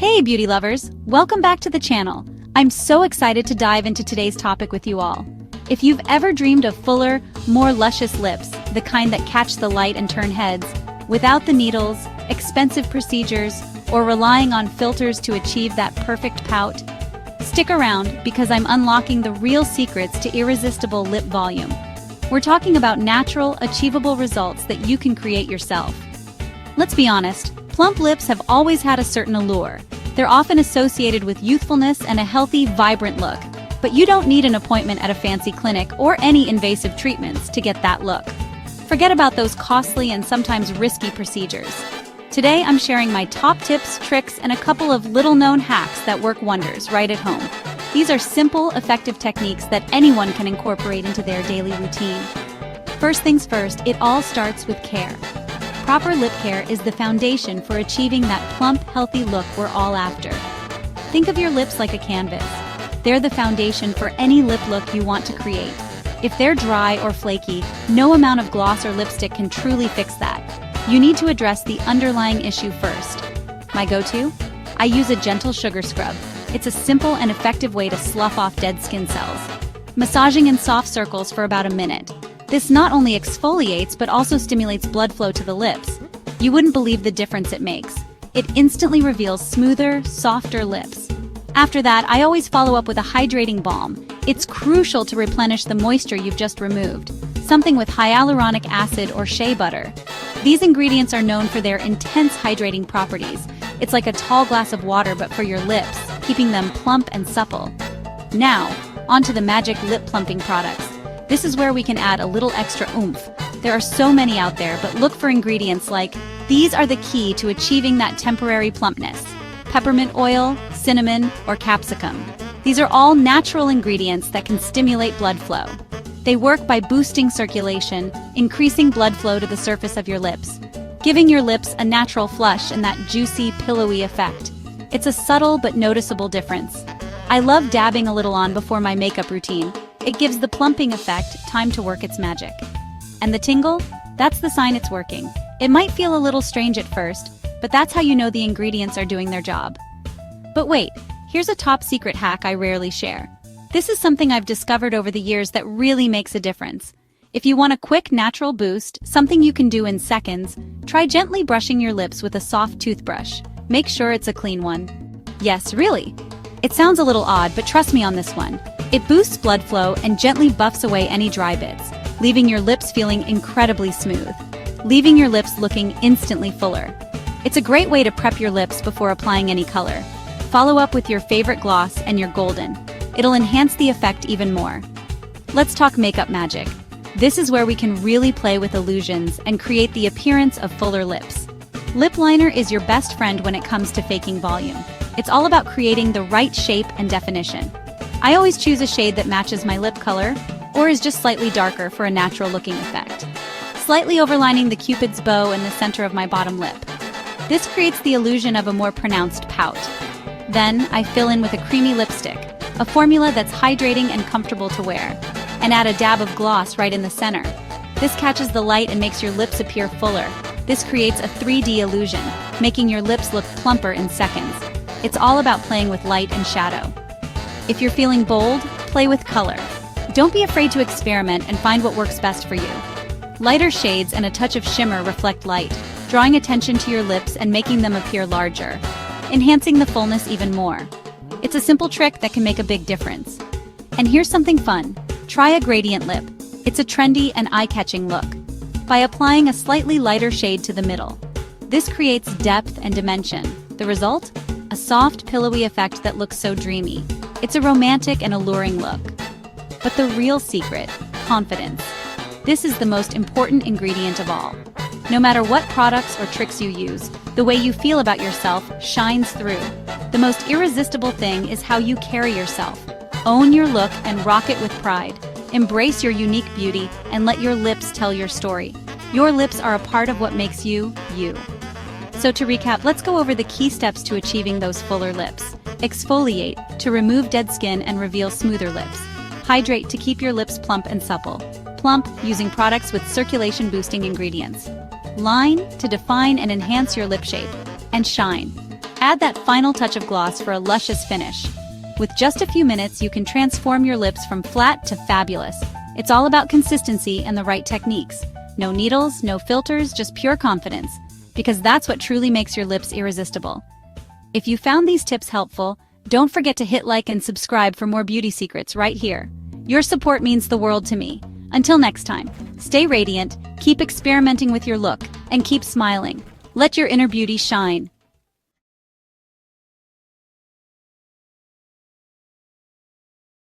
Hey beauty lovers, welcome back to the channel. I'm so excited to dive into today's topic with you all. If you've ever dreamed of fuller, more luscious lips, the kind that catch the light and turn heads, without the needles, expensive procedures, or relying on filters to achieve that perfect pout, stick around because I'm unlocking the real secrets to irresistible lip volume. We're talking about natural, achievable results that you can create yourself. Let's be honest, plump lips have always had a certain allure. They're often associated with youthfulness and a healthy, vibrant look. But you don't need an appointment at a fancy clinic or any invasive treatments to get that look. Forget about those costly and sometimes risky procedures. Today I'm sharing my top tips, tricks, and a couple of little-known hacks that work wonders right at home. These are simple, effective techniques that anyone can incorporate into their daily routine. First things first, it all starts with care. Proper lip care is the foundation for achieving that plump, healthy look we're all after. Think of your lips like a canvas. They're the foundation for any lip look you want to create. If they're dry or flaky, no amount of gloss or lipstick can truly fix that. You need to address the underlying issue first. My go-to? I use a gentle sugar scrub. It's a simple and effective way to slough off dead skin cells. Massaging in soft circles for about a minute. This not only exfoliates but also stimulates blood flow to the lips. You wouldn't believe the difference it makes. It instantly reveals smoother, softer lips. After that, I always follow up with a hydrating balm. It's crucial to replenish the moisture you've just removed. Something with hyaluronic acid or shea butter. These ingredients are known for their intense hydrating properties. It's like a tall glass of water but for your lips, keeping them plump and supple. Now, onto the magic lip plumping products. This is where we can add a little extra oomph. There are so many out there, but look for ingredients like these are the key to achieving that temporary plumpness. Peppermint oil, cinnamon, or capsicum. These are all natural ingredients that can stimulate blood flow. They work by boosting circulation, increasing blood flow to the surface of your lips, giving your lips a natural flush and that juicy, pillowy effect. It's a subtle but noticeable difference. I love dabbing a little on before my makeup routine. It gives the plumping effect time to work its magic. And the tingle? That's the sign it's working. It might feel a little strange at first, but that's how you know the ingredients are doing their job. But wait, here's a top secret hack I rarely share. This is something I've discovered over the years that really makes a difference. If you want a quick, natural boost, something you can do in seconds, try gently brushing your lips with a soft toothbrush. Make sure it's a clean one. Yes, really. It sounds a little odd, but trust me on this one. It boosts blood flow and gently buffs away any dry bits, leaving your lips feeling incredibly smooth, leaving your lips looking instantly fuller. It's a great way to prep your lips before applying any color. Follow up with your favorite gloss and you're golden. It'll enhance the effect even more. Let's talk makeup magic. This is where we can really play with illusions and create the appearance of fuller lips. Lip liner is your best friend when it comes to faking volume. It's all about creating the right shape and definition. I always choose a shade that matches my lip color or is just slightly darker for a natural looking effect. Slightly overlining the Cupid's bow in the center of my bottom lip. This creates the illusion of a more pronounced pout. Then I fill in with a creamy lipstick, a formula that's hydrating and comfortable to wear, and add a dab of gloss right in the center. This catches the light and makes your lips appear fuller. This creates a 3D illusion, making your lips look plumper in seconds. It's all about playing with light and shadow. If you're feeling bold, play with color. Don't be afraid to experiment and find what works best for you. Lighter shades and a touch of shimmer reflect light, drawing attention to your lips and making them appear larger, enhancing the fullness even more. It's a simple trick that can make a big difference. And here's something fun. Try a gradient lip. It's a trendy and eye-catching look. By applying a slightly lighter shade to the middle. This creates depth and dimension. The result? A soft, pillowy effect that looks so dreamy. It's a romantic and alluring look. But the real secret, confidence. This is the most important ingredient of all. No matter what products or tricks you use, the way you feel about yourself shines through. The most irresistible thing is how you carry yourself. Own your look and rock it with pride. Embrace your unique beauty and let your lips tell your story. Your lips are a part of what makes you, you. So to recap, let's go over the key steps to achieving those fuller lips. Exfoliate, to remove dead skin and reveal smoother lips. Hydrate, to keep your lips plump and supple. Plump, using products with circulation-boosting ingredients. Line, to define and enhance your lip shape. And shine. Add that final touch of gloss for a luscious finish. With just a few minutes, you can transform your lips from flat to fabulous. It's all about consistency and the right techniques. No needles, no filters, just pure confidence. Because that's what truly makes your lips irresistible. If you found these tips helpful, don't forget to hit like and subscribe for more beauty secrets right here. Your support means the world to me. Until next time, stay radiant, keep experimenting with your look, and keep smiling. Let your inner beauty shine.